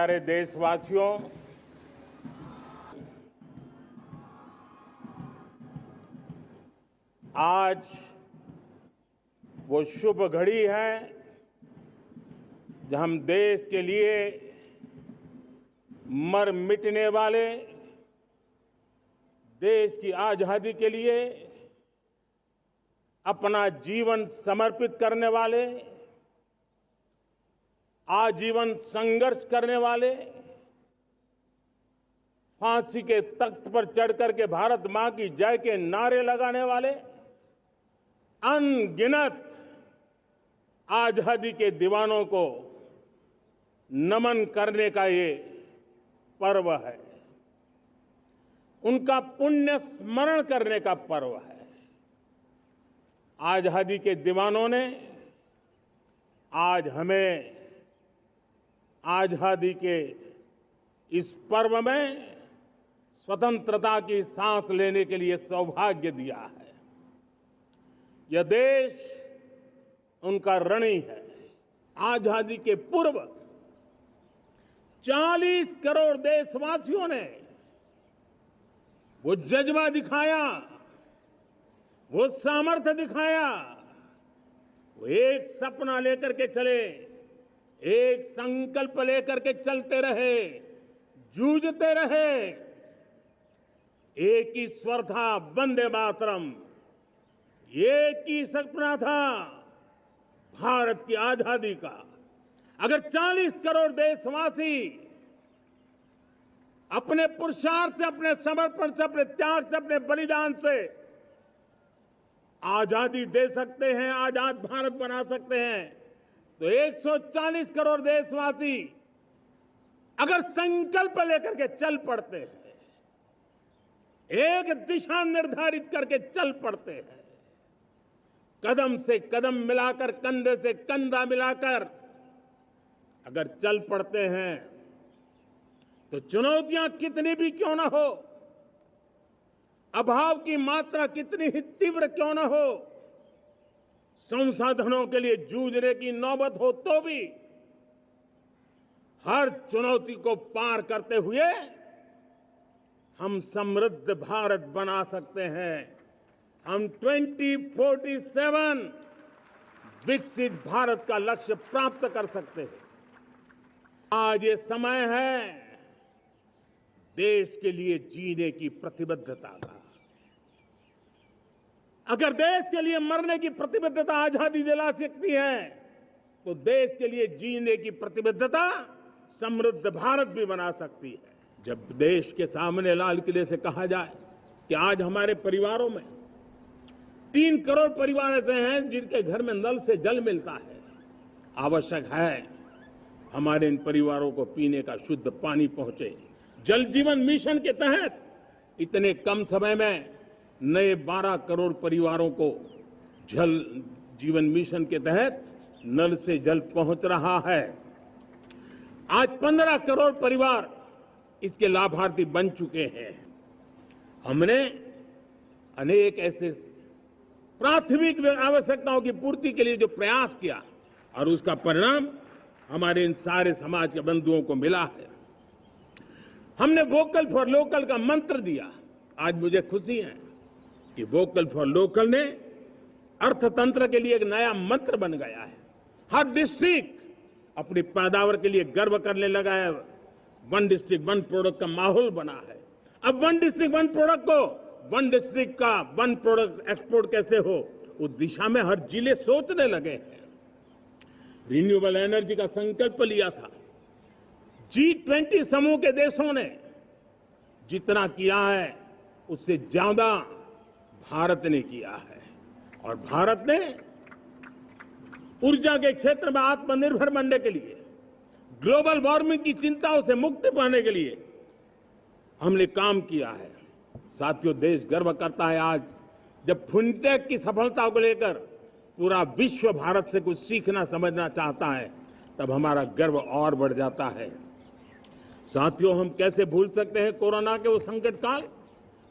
प्यारे देशवासियों, आज वो शुभ घड़ी है जब हम देश के लिए मर मिटने वाले, देश की आजादी के लिए अपना जीवन समर्पित करने वाले, आजीवन संघर्ष करने वाले, फांसी के तख्त पर चढ़कर के भारत मां की जय के नारे लगाने वाले अनगिनत आजादी के दीवानों को नमन करने का ये पर्व है, उनका पुण्य स्मरण करने का पर्व है। आजादी के दीवानों ने आज हमें आजादी के इस पर्व में स्वतंत्रता की सांस लेने के लिए सौभाग्य दिया है। यह देश उनका ऋणी है। आजादी के पूर्व 40 करोड़ देशवासियों ने वो जज्बा दिखाया, वो सामर्थ्य दिखाया, वो एक सपना लेकर के चले, एक संकल्प लेकर के चलते रहे, जूझते रहे। एक ही स्वर था, वंदे मातरम। एक ही सपना था, भारत की आजादी का। अगर 40 करोड़ देशवासी अपने पुरुषार्थ से, अपने समर्पण से, अपने त्याग से, अपने बलिदान से आजादी दे सकते हैं, आजाद भारत बना सकते हैं, तो 140 करोड़ देशवासी अगर संकल्प लेकर के चल पड़ते हैं, एक दिशा निर्धारित करके चल पड़ते हैं, कदम से कदम मिलाकर, कंधे से कंधा मिलाकर अगर चल पड़ते हैं, तो चुनौतियां कितनी भी क्यों ना हो, अभाव की मात्रा कितनी ही तीव्र क्यों ना हो, संसाधनों के लिए जूझने की नौबत हो, तो भी हर चुनौती को पार करते हुए हम समृद्ध भारत बना सकते हैं। हम 2047 विकसित भारत का लक्ष्य प्राप्त कर सकते हैं। आज ये समय है देश के लिए जीने की प्रतिबद्धता का। अगर देश के लिए मरने की प्रतिबद्धता आजादी दिला सकती है, तो देश के लिए जीने की प्रतिबद्धता समृद्ध भारत भी बना सकती है। जब देश के सामने लाल किले से कहा जाए कि आज हमारे परिवारों में 3 करोड़ परिवार ऐसे हैं जिनके घर में नल से जल मिलता है, आवश्यक है हमारे इन परिवारों को पीने का शुद्ध पानी पहुंचे। जल जीवन मिशन के तहत इतने कम समय में नए 12 करोड़ परिवारों को जल जीवन मिशन के तहत नल से जल पहुंच रहा है। आज 15 करोड़ परिवार इसके लाभार्थी बन चुके हैं। हमने अनेक ऐसे प्राथमिक आवश्यकताओं की पूर्ति के लिए जो प्रयास किया, और उसका परिणाम हमारे इन सारे समाज के बंधुओं को मिला है। हमने वोकल फॉर लोकल का मंत्र दिया। आज मुझे खुशी है कि वोकल फॉर लोकल ने अर्थतंत्र के लिए एक नया मंत्र बन गया है। हर डिस्ट्रिक्ट अपनी पैदावार के लिए गर्व करने लगा है। 1 डिस्ट्रिक्ट 1 प्रोडक्ट का माहौल बना है। अब 1 डिस्ट्रिक्ट 1 प्रोडक्ट को 1 डिस्ट्रिक्ट का 1 प्रोडक्ट एक्सपोर्ट कैसे हो, उस दिशा में हर जिले सोचने लगे हैं। रिन्यूएबल एनर्जी का संकल्प लिया था। G20 समूह के देशों ने जितना किया है उससे ज्यादा भारत ने किया है, और भारत ने ऊर्जा के क्षेत्र में आत्मनिर्भर बनने के लिए, ग्लोबल वार्मिंग की चिंताओं से मुक्ति पाने के लिए हमने काम किया है। साथियों, देश गर्व करता है आज जब फिनटेक की सफलता को लेकर पूरा विश्व भारत से कुछ सीखना समझना चाहता है, तब हमारा गर्व और बढ़ जाता है। साथियों, हम कैसे भूल सकते हैं कोरोना के वो संकट काल।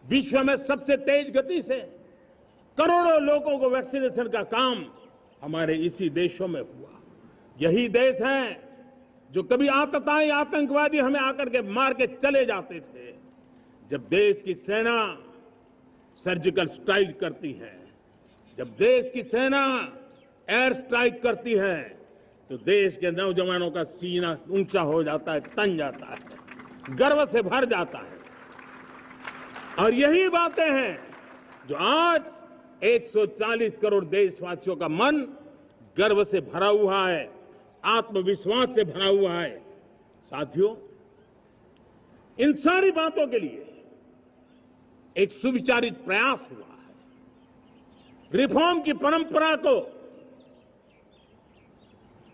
विश्व में सबसे तेज गति से करोड़ों लोगों को वैक्सीनेशन का काम हमारे इसी देशों में हुआ। यही देश हैं जो कभी आतताई आतंकवादी हमें आकर के मार के चले जाते थे, जब देश की सेना सर्जिकल स्ट्राइक करती है, जब देश की सेना एयर स्ट्राइक करती है, तो देश के नौजवानों का सीना ऊंचा हो जाता है, तन जाता है, गर्व से भर जाता है। और यही बातें हैं जो आज 140 करोड़ देशवासियों का मन गर्व से भरा हुआ है, आत्मविश्वास से भरा हुआ है। साथियों, इन सारी बातों के लिए एक सुविचारित प्रयास हुआ है। रिफॉर्म की परंपरा को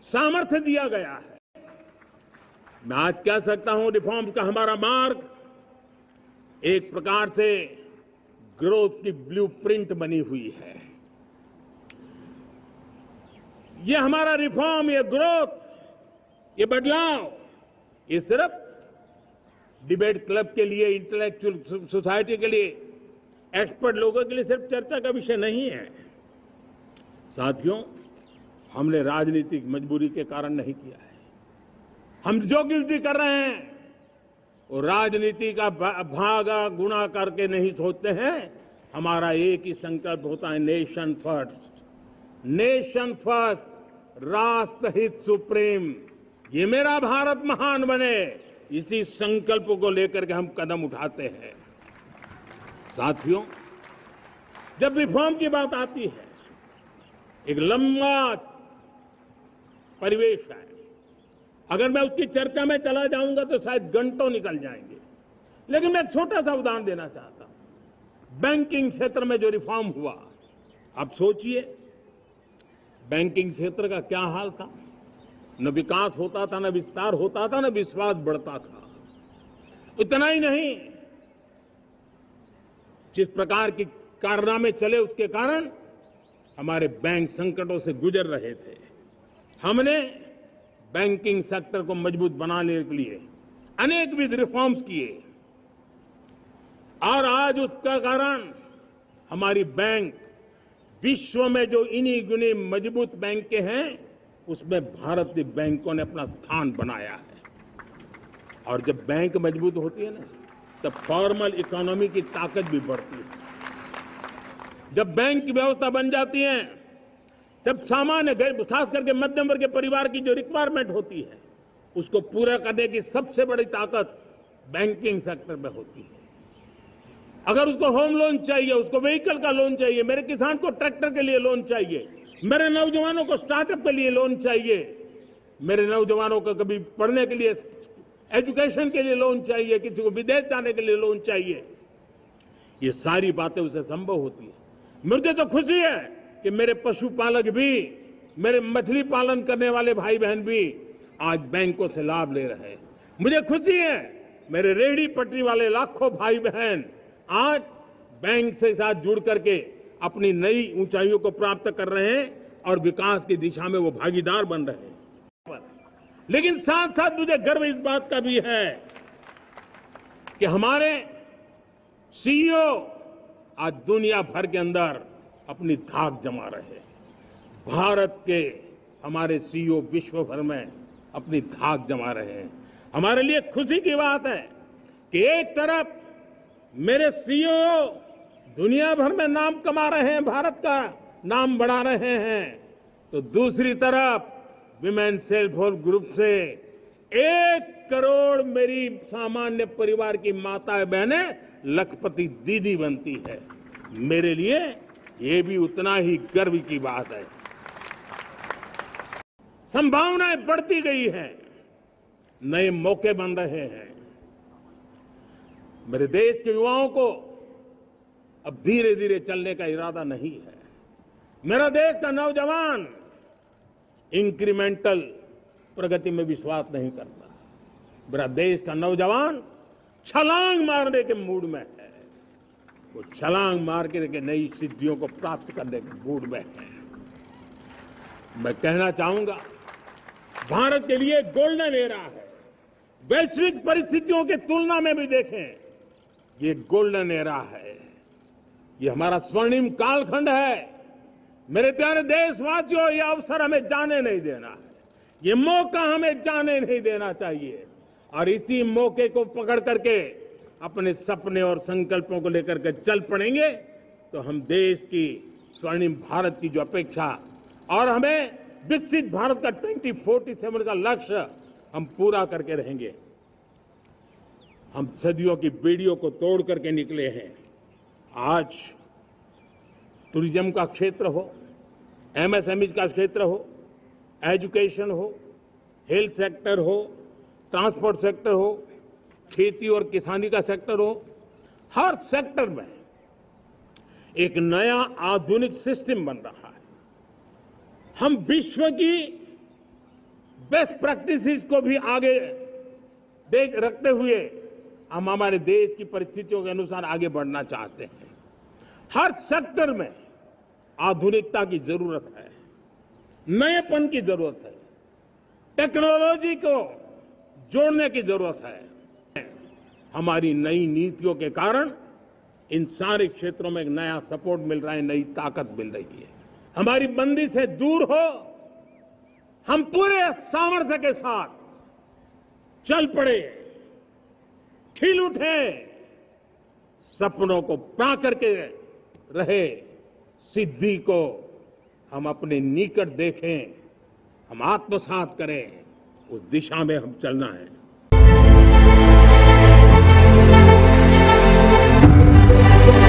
सामर्थ्य दिया गया है। मैं आज कह सकता हूं, रिफॉर्म का हमारा मार्ग एक प्रकार से ग्रोथ की ब्लूप्रिंट बनी हुई है। ये हमारा रिफॉर्म, ये ग्रोथ, ये बदलाव, ये सिर्फ डिबेट क्लब के लिए, इंटेलेक्चुअल सोसाइटी के लिए, एक्सपर्ट लोगों के लिए सिर्फ चर्चा का विषय नहीं है। साथियों, हमने राजनीतिक मजबूरी के कारण नहीं किया है। हम जो कुछ भी कर रहे हैं वो राजनीति का भागा गुणा करके नहीं सोचते हैं। हमारा एक ही संकल्प होता है, नेशन फर्स्ट, नेशन फर्स्ट, राष्ट्र हित सुप्रीम। ये मेरा भारत महान बने, इसी संकल्प को लेकर के हम कदम उठाते हैं। साथियों, जब रिफॉर्म की बात आती है, एक लंबा परिवेश है। अगर मैं उसकी चर्चा में चला जाऊंगा तो शायद घंटों निकल जाएंगे, लेकिन मैं एक छोटा सा उदाहरण देना चाहता हूं। बैंकिंग क्षेत्र में जो रिफॉर्म हुआ, आप सोचिए, बैंकिंग क्षेत्र का क्या हाल था। न विकास होता था, न विस्तार होता था, न विश्वास बढ़ता था। इतना ही नहीं, जिस प्रकार की कारनामे चले उसके कारण हमारे बैंक संकटों से गुजर रहे थे। हमने बैंकिंग सेक्टर को मजबूत बनाने के लिए अनेकविध रिफॉर्म्स किए और आज उसका कारण हमारी बैंक विश्व में जो इन्हीं गुनी मजबूत बैंक के हैं, उसमें भारतीय बैंकों ने अपना स्थान बनाया है। और जब बैंक मजबूत होती है ना, तब फॉर्मल इकोनॉमी की ताकत भी बढ़ती है। जब बैंक की व्यवस्था बन जाती है, जब सामान्य खास करके मध्यम वर्ग के परिवार की जो रिक्वायरमेंट होती है, उसको पूरा करने की सबसे बड़ी ताकत बैंकिंग सेक्टर में होती है। अगर उसको होम लोन चाहिए, उसको व्हीकल का लोन चाहिए, मेरे किसान को ट्रैक्टर के लिए लोन चाहिए, मेरे नौजवानों को स्टार्टअप के लिए लोन चाहिए, मेरे नौजवानों को कभी पढ़ने के लिए, एजुकेशन के लिए लोन चाहिए, किसी को विदेश जाने के लिए लोन चाहिए, ये सारी बातें उसे संभव होती है। मुझे तो खुशी है कि मेरे पशुपालक भी, मेरे मछली पालन करने वाले भाई बहन भी आज बैंकों से लाभ ले रहे हैं। मुझे खुशी है मेरे रेहड़ी पटरी वाले लाखों भाई बहन आज बैंक से साथ जुड़ करके अपनी नई ऊंचाइयों को प्राप्त कर रहे हैं और विकास की दिशा में वो भागीदार बन रहे हैं। लेकिन साथ साथ मुझे गर्व इस बात का भी है कि हमारे सीईओ आज दुनिया भर के अंदर अपनी धाक जमा रहे हैं। भारत के हमारे सीईओ विश्व भर में अपनी धाक जमा रहे हैं। हमारे लिए खुशी की बात है कि एक तरफ मेरे सीईओ दुनिया भर में नाम कमा रहे हैं, भारत का नाम बढ़ा रहे हैं, तो दूसरी तरफ विमेन सेल्फ हेल्प ग्रुप से 1 करोड़ मेरी सामान्य परिवार की माताएं बहनें लखपति दीदी बनती है। मेरे लिए ये भी उतना ही गर्व की बात है। संभावनाएं बढ़ती गई हैं, नए मौके बन रहे हैं। मेरे देश के युवाओं को अब धीरे धीरे चलने का इरादा नहीं है। मेरा देश का नौजवान इंक्रीमेंटल प्रगति में विश्वास नहीं करता। मेरा देश का नौजवान छलांग मारने के मूड में है। वो छलांग मार के नई सिद्धियों को प्राप्त करने के मूड में है। मैं कहना चाहूंगा, भारत के लिए गोल्डन एरा है। वैश्विक परिस्थितियों की तुलना में भी देखें, ये गोल्डन एरा है। ये हमारा स्वर्णिम कालखंड है। मेरे प्यारे देशवासियों, ये अवसर हमें जाने नहीं देना है। ये मौका हमें जाने नहीं देना चाहिए और इसी मौके को पकड़ करके अपने सपने और संकल्पों को लेकर के चल पड़ेंगे तो हम देश की स्वर्णिम भारत की जो अपेक्षा और हमें विकसित भारत का 2047 का लक्ष्य हम पूरा करके रहेंगे। हम सदियों की बेड़ियों को तोड़ करके निकले हैं। आज टूरिज्म का क्षेत्र हो, एमएसएमई का क्षेत्र हो, एजुकेशन हो, हेल्थ सेक्टर हो, ट्रांसपोर्ट सेक्टर हो, खेती और किसानी का सेक्टर हो, हर सेक्टर में एक नया आधुनिक सिस्टम बन रहा है। हम विश्व की बेस्ट प्रैक्टिसेस को भी आगे देख रखते हुए हम हमारे देश की परिस्थितियों के अनुसार आगे बढ़ना चाहते हैं। हर सेक्टर में आधुनिकता की जरूरत है, नएपन की जरूरत है, टेक्नोलॉजी को जोड़ने की जरूरत है। हमारी नई नीतियों के कारण इन सारे क्षेत्रों में एक नया सपोर्ट मिल रहा है, नई ताकत मिल रही है। हमारी बंदी से दूर हो, हम पूरे सामर्थ्य के साथ चल पड़े, खिल उठे, सपनों को पा करके रहे, सिद्धि को हम अपने निकट देखें, हम आत्मसात करें, उस दिशा में हम चलना है।